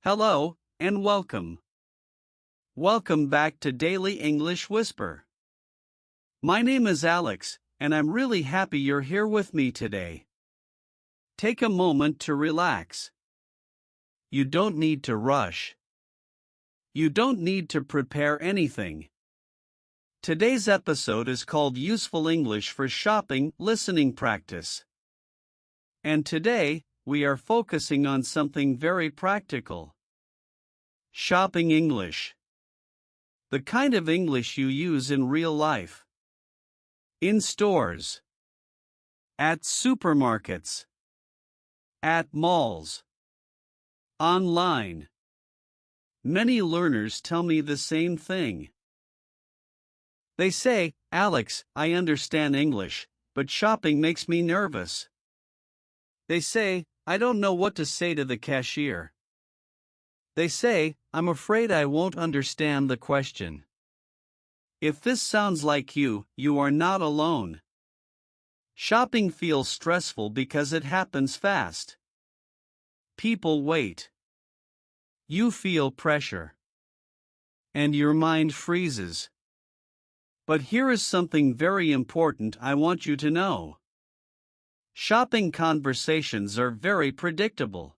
Hello, and welcome. Welcome back to Daily English Whisper. My name is Alex, and I'm really happy you're here with me today. Take a moment to relax. You don't need to rush. You don't need to prepare anything. Today's episode is called Useful English for Shopping Listening Practice. And today, we are focusing on something very practical. Shopping English. The kind of English you use in real life. In stores. At supermarkets. At malls. Online. Many learners tell me the same thing. They say, "Alex, I understand English, but shopping makes me nervous." They say, "I don't know what to say to the cashier." They say, "I'm afraid I won't understand the question." If this sounds like you, you are not alone. Shopping feels stressful because it happens fast. People wait. You feel pressure. And your mind freezes. But here is something very important I want you to know. Shopping conversations are very predictable.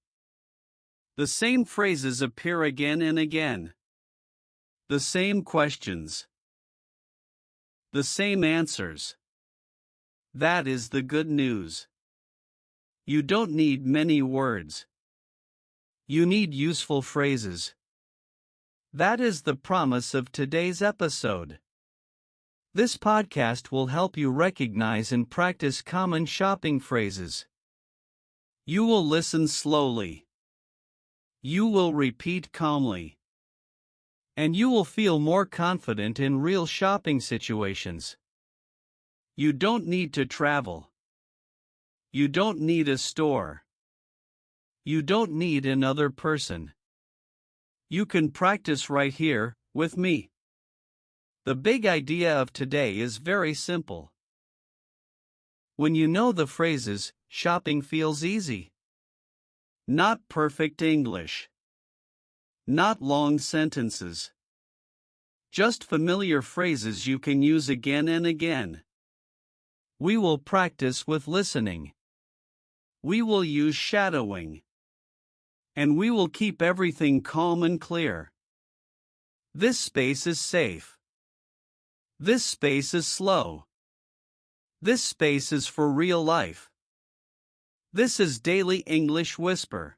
The same phrases appear again and again. The same questions. The same answers. That is the good news. You don't need many words. You need useful phrases. That is the promise of today's episode. This podcast will help you recognize and practice common shopping phrases. You will listen slowly. You will repeat calmly. And you will feel more confident in real shopping situations. You don't need to travel. You don't need a store. You don't need another person. You can practice right here, with me. The big idea of today is very simple. When you know the phrases, shopping feels easy. Not perfect English. Not long sentences. Just familiar phrases you can use again and again. We will practice with listening. We will use shadowing. And we will keep everything calm and clear. This space is safe. This space is slow. This space is for real life. This is Daily English Whisper.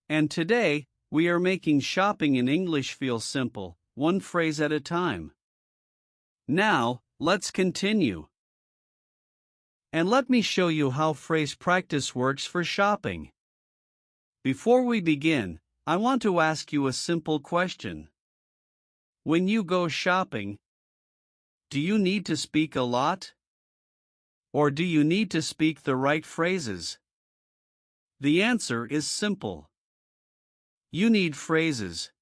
And today, we are making shopping in English feel simple, one phrase at a time. Now, let's continue. And let me show you how phrase practice works for shopping. Before we begin, I want to ask you a simple question. When you go shopping, do you need to speak a lot? Or do you need to speak the right phrases? The answer is simple. You need phrases.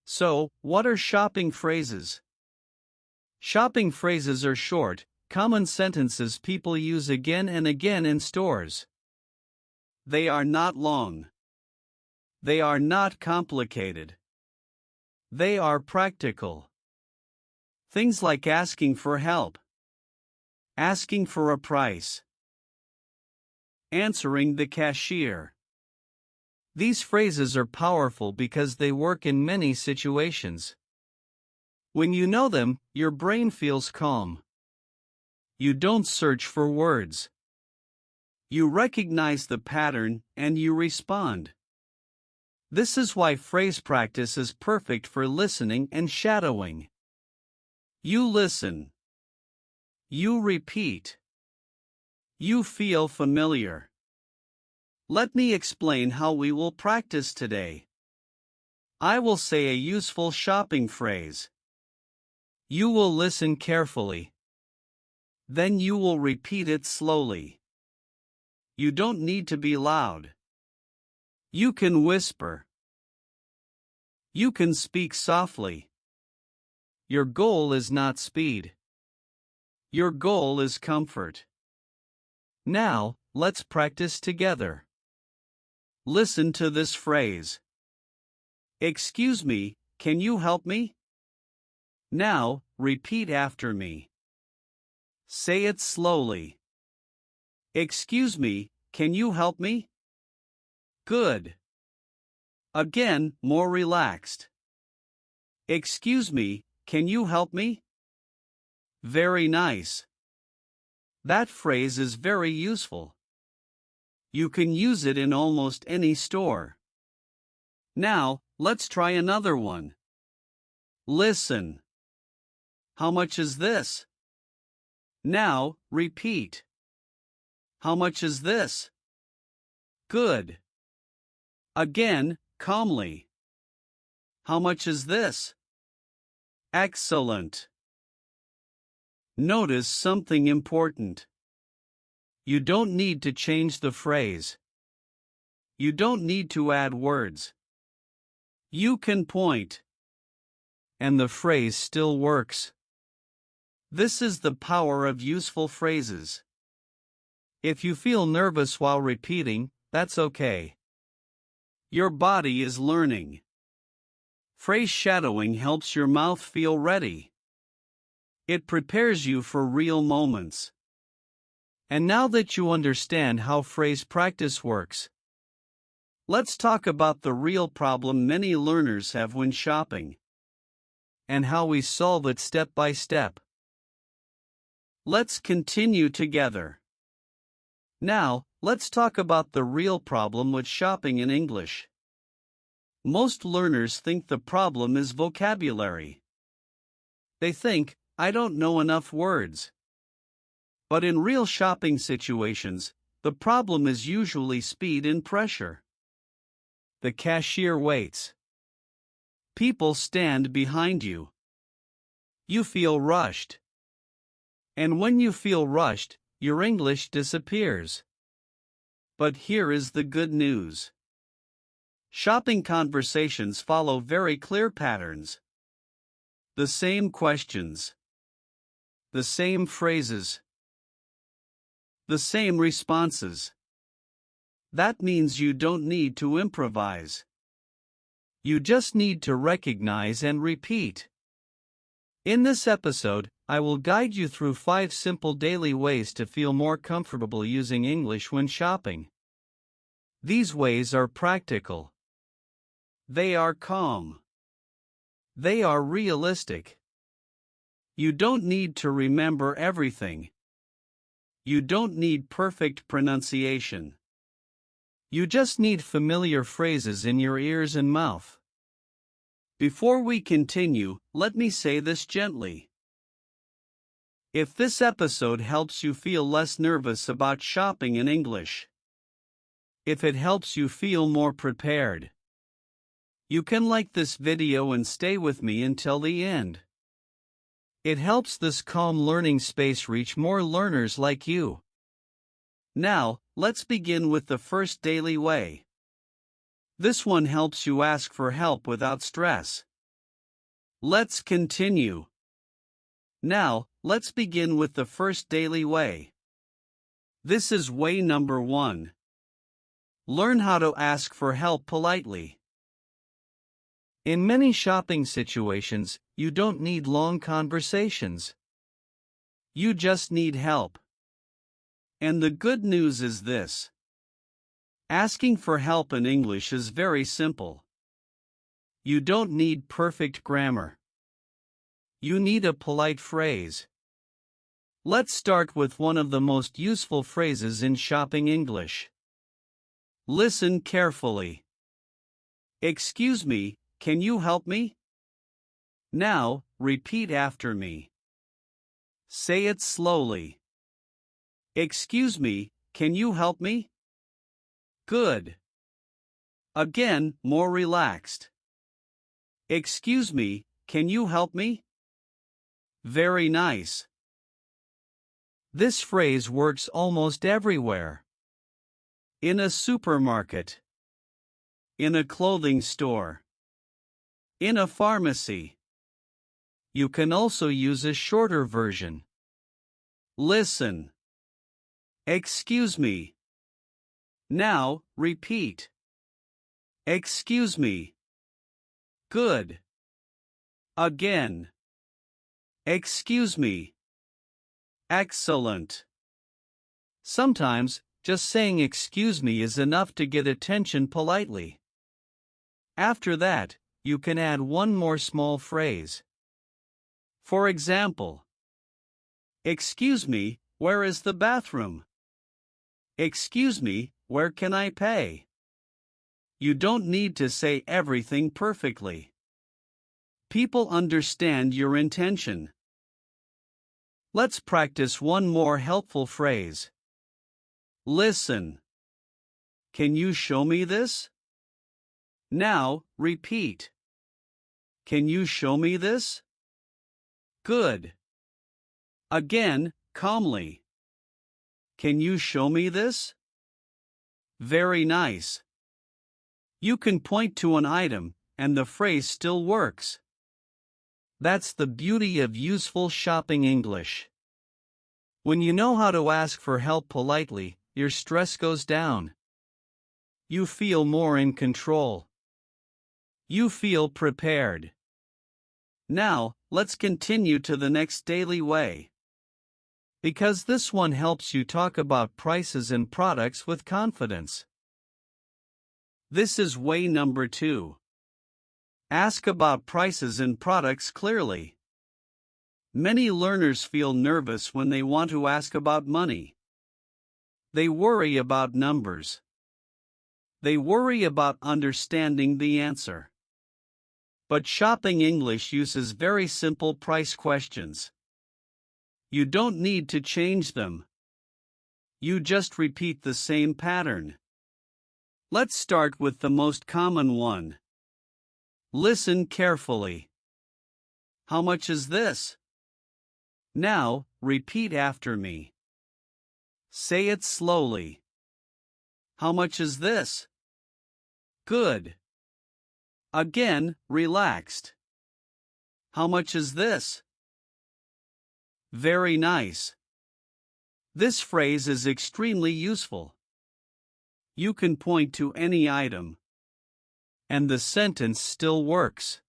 So, what are shopping phrases? Shopping phrases are short, common sentences people use again and again in stores. They are not long. They are not complicated. They are practical. Things like asking for help, asking for a price, answering the cashier. These phrases are powerful because they work in many situations. When you know them, your brain feels calm. You don't search for words. You recognize the pattern and you respond. This is why phrase practice is perfect for listening and shadowing. You listen. You repeat. You feel familiar. Let me explain how we will practice today. I will say a useful shopping phrase. You will listen carefully. Then you will repeat it slowly. You don't need to be loud. You can whisper. You can speak softly. Your goal is not speed. Your goal is comfort. Now, let's practice together. Listen to this phrase. Excuse me, can you help me? Now, repeat after me. Say it slowly. Excuse me, can you help me? Good. Again, more relaxed. Excuse me, can you help me? Very nice. That phrase is very useful. You can use it in almost any store. Now, let's try another one. Listen. How much is this? Now, repeat. How much is this? Good. Again, calmly. How much is this? Excellent. Notice something important. You don't need to change the phrase. You don't need to add words. You can point, and the phrase still works. This is the power of useful phrases. If you feel nervous while repeating, that's okay. Your body is learning. Phrase shadowing helps your mouth feel ready. It prepares you for real moments. And now that you understand how phrase practice works, let's talk about the real problem many learners have when shopping, and how we solve it step by step. Let's continue together. Now, let's talk about the real problem with shopping in English. Most learners think the problem is vocabulary. They think, I don't know enough words. But in real shopping situations, the problem is usually speed and pressure. The cashier waits. People stand behind you. You feel rushed. And when you feel rushed, your English disappears. But here is the good news. Shopping conversations follow very clear patterns. The same questions. The same phrases. The same responses. That means you don't need to improvise. You just need to recognize and repeat. In this episode, I will guide you through 5 simple daily ways to feel more comfortable using English when shopping. These ways are practical. They are calm. They are realistic. You don't need to remember everything. You don't need perfect pronunciation. You just need familiar phrases in your ears and mouth. Before we continue, let me say this gently. If this episode helps you feel less nervous about shopping in English, if it helps you feel more prepared, you can like this video and stay with me until the end. It helps this calm learning space reach more learners like you. Now, let's begin with the first daily way. This one helps you ask for help without stress. Let's continue. Now, let's begin with the first daily way. This is way number 1. Learn how to ask for help politely. In many shopping situations, you don't need long conversations. You just need help. And the good news is this. Asking for help in English is very simple. You don't need perfect grammar. You need a polite phrase. Let's start with one of the most useful phrases in shopping English. Listen carefully. Excuse me, can you help me? Now, repeat after me. Say it slowly. Excuse me, can you help me? Good. Again, more relaxed. Excuse me, can you help me? Very nice. This phrase works almost everywhere. In a supermarket. In a clothing store. In a pharmacy. You can also use a shorter version. Listen. Excuse me. Now, repeat. Excuse me. Good. Again. Excuse me. Excellent. Sometimes, just saying excuse me is enough to get attention politely. After that, you can add one more small phrase. For example, excuse me, where is the bathroom? Excuse me, where can I pay? You don't need to say everything perfectly. People understand your intention. Let's practice one more helpful phrase. Listen. Can you show me this? Now, repeat. Can you show me this? Good. Again, calmly. Can you show me this? Very nice. You can point to an item, and the phrase still works. That's the beauty of useful shopping English. When you know how to ask for help politely, your stress goes down. You feel more in control. You feel prepared. Now, let's continue to the next daily way. Because this one helps you talk about prices and products with confidence. This is way number 2. Ask about prices and products clearly. Many learners feel nervous when they want to ask about money. They worry about numbers. They worry about understanding the answer. But shopping English uses very simple price questions. You don't need to change them. You just repeat the same pattern. Let's start with the most common one. Listen carefully. How much is this? Now, repeat after me. Say it slowly. How much is this? Good. Again, relaxed. How much is this? Very nice. This phrase is extremely useful. You can point to any item, and the sentence still works.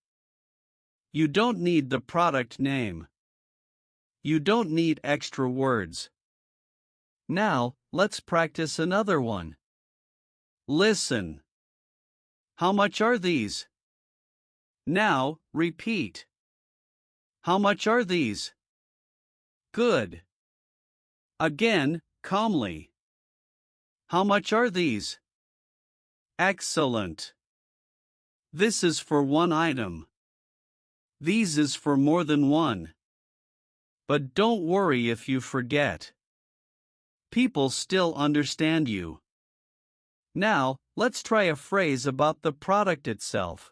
You don't need the product name. You don't need extra words. Now, let's practice another one. Listen. How much are these? Now, repeat. How much are these? Good. Again, calmly. How much are these? Excellent. This is for one item. These is for more than one. But don't worry if you forget. People still understand you. Now, let's try a phrase about the product itself.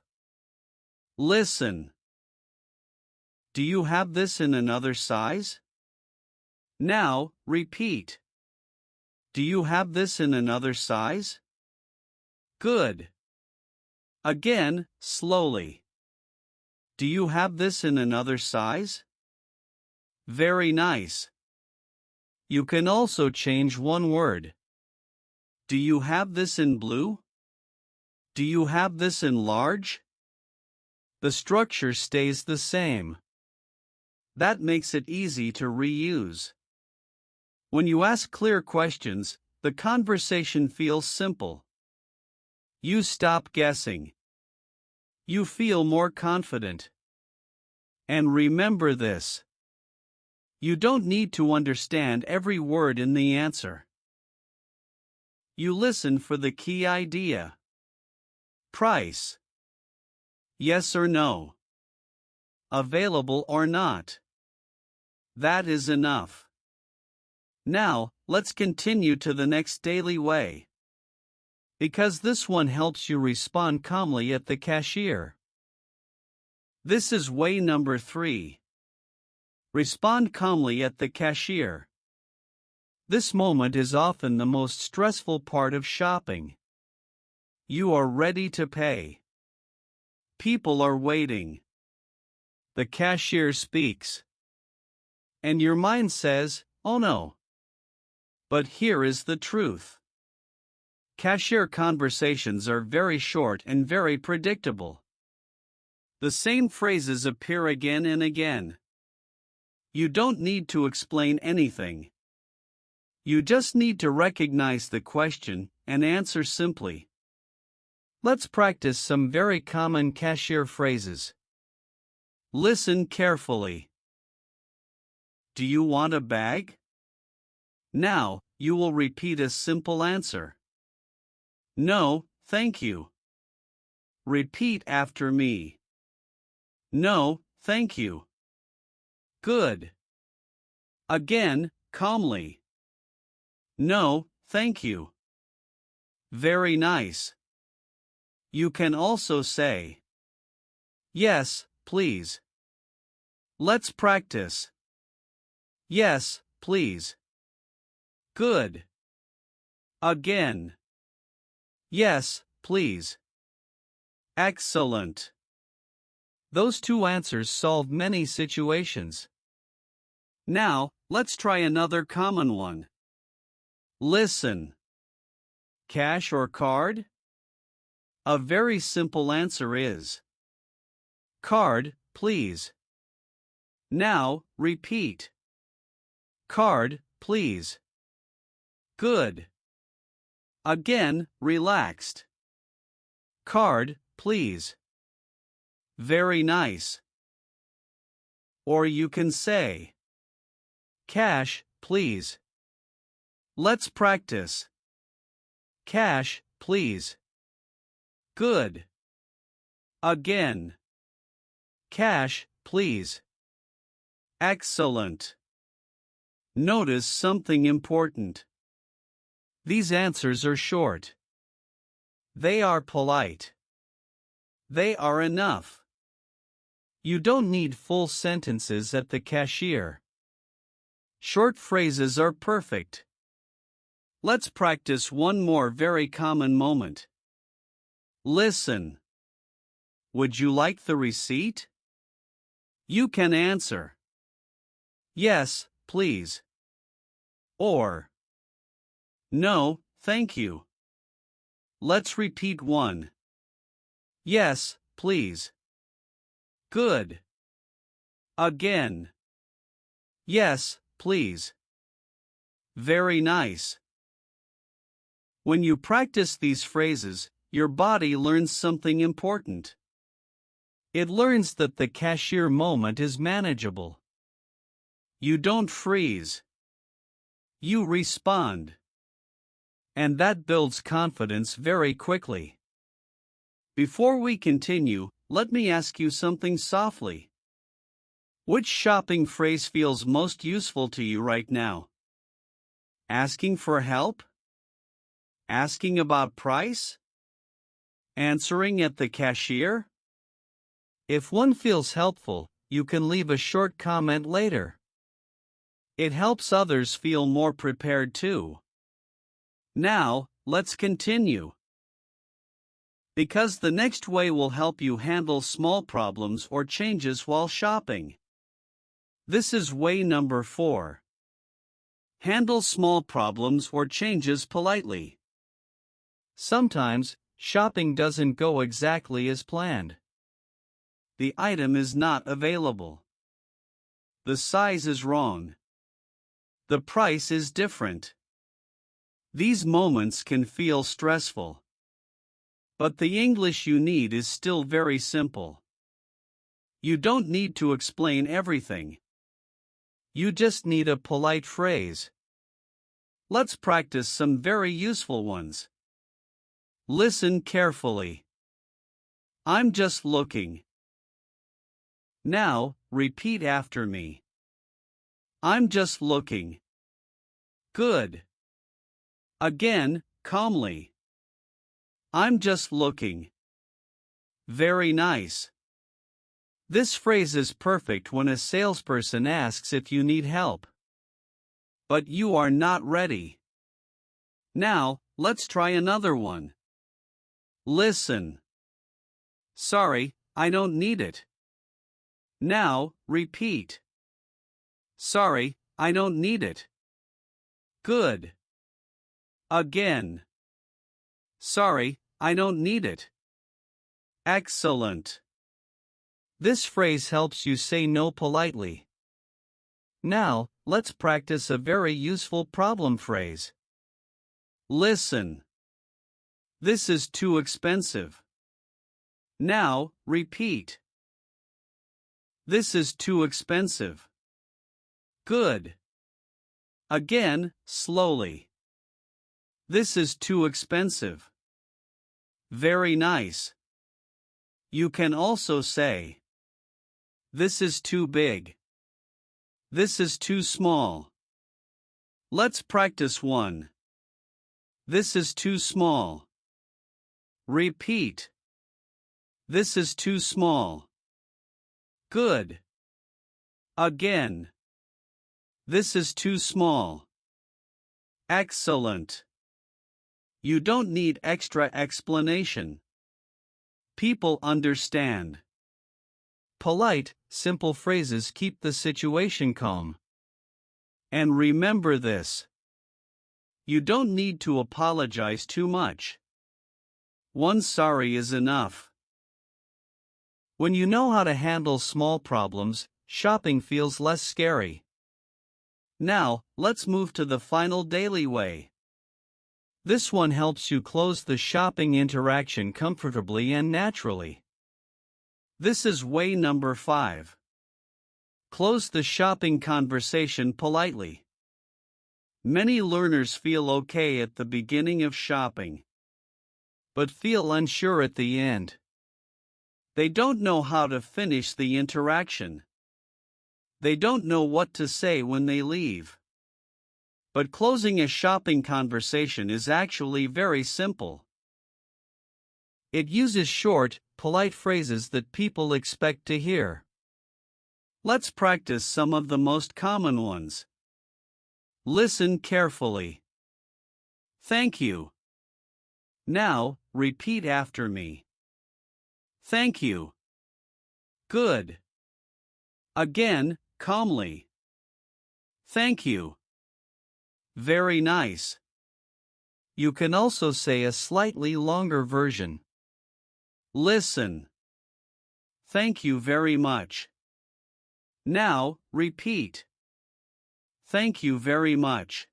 Listen. Do you have this in another size? Now, repeat. Do you have this in another size? Good. Again, slowly. Do you have this in another size? Very nice. You can also change one word. Do you have this in blue? Do you have this in large? The structure stays the same. That makes it easy to reuse. When you ask clear questions, the conversation feels simple. You stop guessing. You feel more confident. And remember this. You don't need to understand every word in the answer. You listen for the key idea. Price. Yes or no. Available or not. That is enough. Now, let's continue to the next daily way. Because this one helps you respond calmly at the cashier. This is way number 3. Respond calmly at the cashier. This moment is often the most stressful part of shopping. You are ready to pay. People are waiting. The cashier speaks. And your mind says, "Oh no." But here is the truth. Cashier conversations are very short and very predictable. The same phrases appear again and again. You don't need to explain anything. You just need to recognize the question and answer simply. Let's practice some very common cashier phrases. Listen carefully. Do you want a bag? Now, you will repeat a simple answer. No, thank you. Repeat after me. No, thank you. Good. Again, calmly. No, thank you. Very nice. You can also say, yes, please. Let's practice. Yes, please. Good. Again. Yes, please. Excellent. Those two answers solve many situations. Now, let's try another common one. Listen. Cash or card? A very simple answer is card, please. Now, repeat. Card, please. Good. Again, relaxed. Card, please. Very nice. Or you can say, cash, please. Let's practice. Cash, please. Good. Again. Cash, please. Excellent. Notice something important. These answers are short. They are polite. They are enough. You don't need full sentences at the cashier. Short phrases are perfect. Let's practice one more very common moment. Listen. Would you like the receipt? You can answer, yes, please. Or, no, thank you. Let's repeat one. Yes, please. Good. Again. Yes, please. Very nice. When you practice these phrases, your body learns something important. It learns that the cashier moment is manageable. You don't freeze. You respond. And that builds confidence very quickly. Before we continue, let me ask you something softly. Which shopping phrase feels most useful to you right now? Asking for help? Asking about price? Answering at the cashier? If one feels helpful, you can leave a short comment later. It helps others feel more prepared too. Now, let's continue. Because the next way will help you handle small problems or changes while shopping. This is way number 4. Handle small problems or changes politely. Sometimes, shopping doesn't go exactly as planned. The item is not available. The size is wrong. The price is different. These moments can feel stressful. But the English you need is still very simple. You don't need to explain everything. You just need a polite phrase. Let's practice some very useful ones. Listen carefully. I'm just looking. Now, repeat after me. I'm just looking. Good. Again, calmly. I'm just looking. Very nice. This phrase is perfect when a salesperson asks if you need help. But you are not ready. Now, let's try another one. Listen. Sorry, I don't need it. Now, repeat. Sorry, I don't need it. Good. Again. Sorry, I don't need it. Excellent. This phrase helps you say no politely. Now, let's practice a very useful problem phrase. Listen. This is too expensive. Now, repeat. This is too expensive. Good. Again, slowly. This is too expensive. Very nice. You can also say, this is too big. This is too small. Let's practice one. This is too small. Repeat. This is too small. Good. Again. This is too small. Excellent. You don't need extra explanation. People understand. Polite, simple phrases keep the situation calm. And remember this. You don't need to apologize too much. One sorry is enough. When you know how to handle small problems, shopping feels less scary. Now, let's move to the final daily way. This one helps you close the shopping interaction comfortably and naturally. This is way number 5. Close the shopping conversation politely. Many learners feel okay at the beginning of shopping, but feel unsure at the end. They don't know how to finish the interaction. They don't know what to say when they leave. But closing a shopping conversation is actually very simple. It uses short, polite phrases that people expect to hear. Let's practice some of the most common ones. Listen carefully. Thank you. Now, repeat after me. Thank you. Good. Again, calmly. Thank you. Very nice. You can also say a slightly longer version. Listen. Thank you very much. Now, repeat. Thank you very much.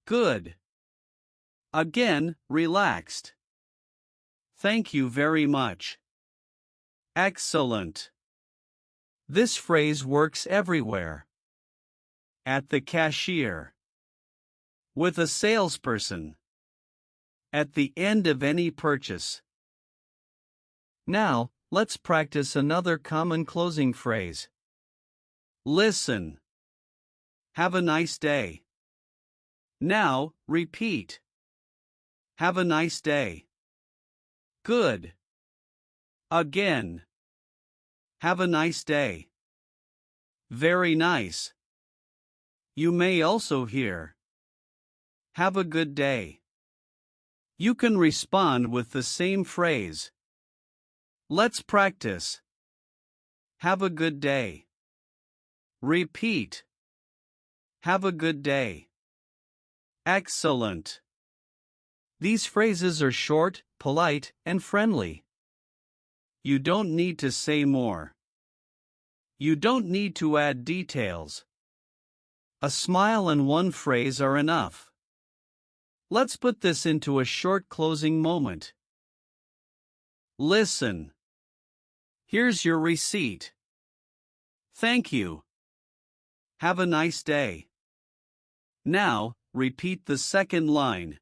Good. Again, relaxed. Thank you very much. Excellent. This phrase works everywhere. At the cashier. With a salesperson. At the end of any purchase. Now, let's practice another common closing phrase. Listen. Have a nice day. Now, repeat. Have a nice day. Good. Again. Have a nice day. Very nice. You may also hear. Have a good day. You can respond with the same phrase. Let's practice. Have a good day. Repeat. Have a good day. Excellent. These phrases are short, polite, and friendly. You don't need to say more. You don't need to add details. A smile and one phrase are enough. Let's put this into a short closing moment. Listen. Here's your receipt. Thank you. Have a nice day. Now, repeat the second line.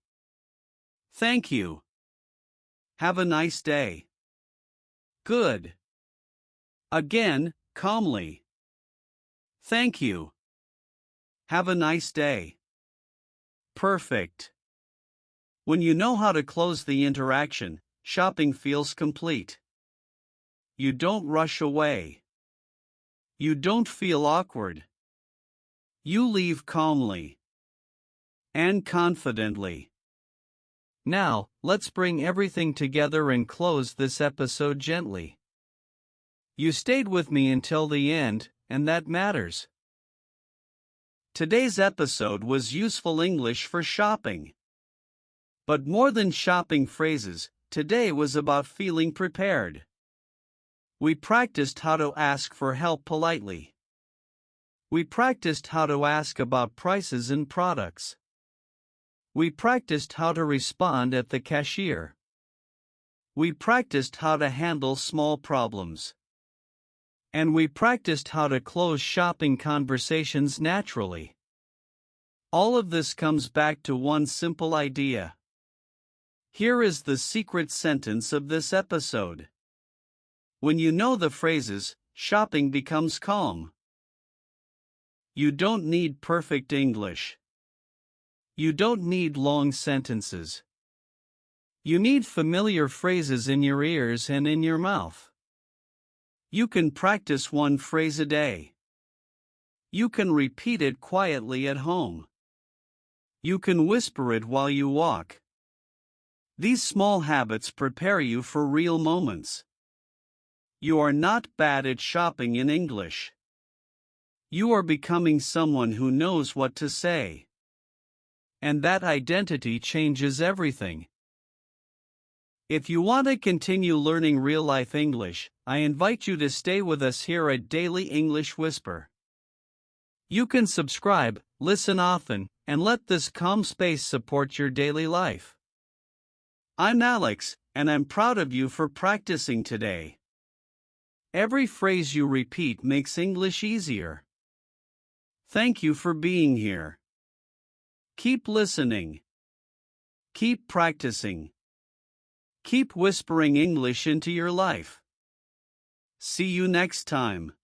Thank you. Have a nice day. Good. Again, calmly. Thank you. Have a nice day. Perfect. When you know how to close the interaction, shopping feels complete. You don't rush away. You don't feel awkward. You leave calmly and confidently. Now, let's bring everything together and close this episode gently. You stayed with me until the end, and that matters. Today's episode was useful English for shopping. But more than shopping phrases, today was about feeling prepared. We practiced how to ask for help politely. We practiced how to ask about prices and products. We practiced how to respond at the cashier. We practiced how to handle small problems. And we practiced how to close shopping conversations naturally. All of this comes back to one simple idea. Here is the secret sentence of this episode. When you know the phrases, shopping becomes calm. You don't need perfect English. You don't need long sentences. You need familiar phrases in your ears and in your mouth. You can practice one phrase a day. You can repeat it quietly at home. You can whisper it while you walk. These small habits prepare you for real moments. You are not bad at shopping in English. You are becoming someone who knows what to say. And that identity changes everything. If you want to continue learning real-life English, I invite you to stay with us here at Daily English Whisper. You can subscribe, listen often, and let this calm space support your daily life. I'm Alex, and I'm proud of you for practicing today. Every phrase you repeat makes English easier. Thank you for being here. Keep listening. Keep practicing. Keep whispering English into your life. See you next time.